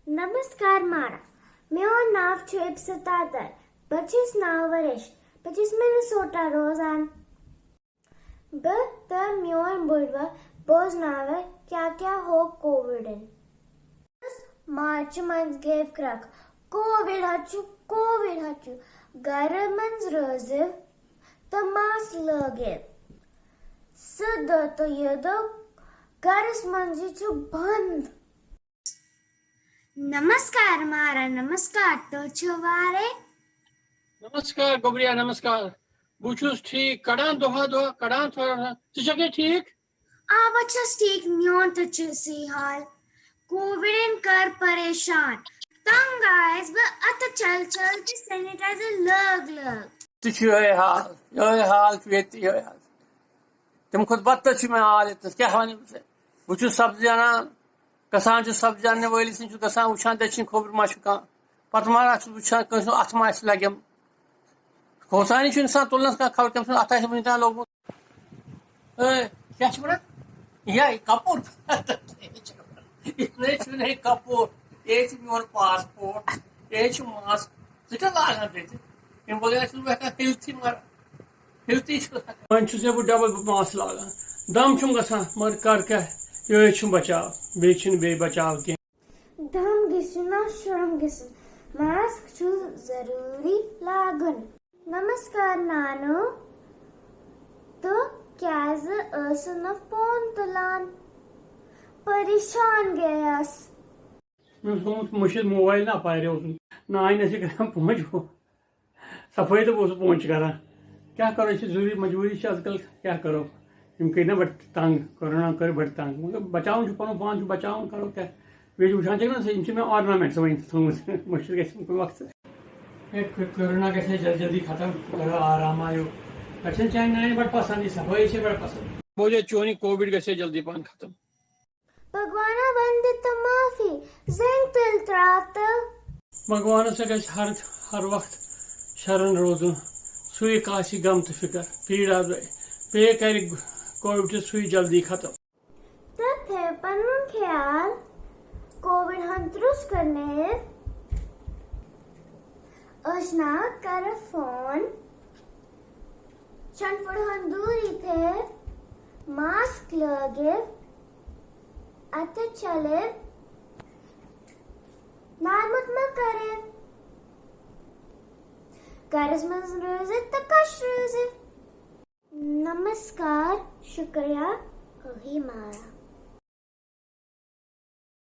नमस्कार मारा मेरा नाव छुएब सतादर 25 नाव वरिश 25 मिनेसोटा रोजान बत म्योन बुढ़वा बोझ नावे क्या हो कोविड मार्च मंथ गेव क्रक कोविड हचु घर मंज रोजिव तो मास लगिव सद तो यदो घरस मंजी छु बंद नमस्कार मारा नमस्कार तो छुवारे नमस्कार गोबरिया नमस्कार बुचुस ठीक कड़ान दोहा कड़ान थोड़ा तुझे ठीक आवचस ठीक न्योन तो सी हाल कोविड इन कर परेशान तंग आयस ब अत चल के सैनिटाइजर लग तुझे हाल वेत यो हाल तुम खुद बत्त में हाल तो क्या वन बुचुस सब्जी अनान गसान सब्जी अन्न वलिस गसान वुचान दक्षिण खोबर मा पत मा वुचान कंस अत मा लगे खोसानी इंसान तुलन खबर तम अत वन तान लोगमुत क्या यह कपूर नहीं कपूर ये मोन पासपोर्ट ये मास्क क्या लागान तम बगैर हिलती मर हिलती वन बह डबल मास्क लागान दम गसान मगर कर क्या ये बचाव बे बचाव कह दम गिसना शर्म गिसन मास्क छु जरूरी लागन नमस्कार नानो तो क्या न फोन तुलान परेशान गयास मुश्किल मोबाइल ना पायरे नान पहुंच सफाई तो पहुंच करा क्या करो जरूरी मजबूरी आजकल क्या करो कई ना बट तंग कोरोना कर बट तंग मगर बचाव पन पान बचाव करो क्या वे वुचान मे ऑर्नामेंट्स वन थोमुत मुश्किल ग वक्त कोरोना गए जल्दी खत्म आराम आयो अच्छा चाहे ना बड़ पसंद सफाई से बड़ पसंद बोझे चोनी कोविड गए जल्दी पान खत्म भगवाना बंदे तो माफी जंग तिल त्रात भगवान से गए हर वक्त शरण रोजुन सुई काशी गम तो फिकर पीड़ा पे कर कोविड सुई जल्दी खत्म तब थे पन ख्याल कोविड हंतरुस करने अशना कर फोन चनफुड़ हंदूरी थे मास्क लगे अत चले नारमत म करे करस मंज रोजे तकश रोजे नमस्कार शुक्रिया ही मारा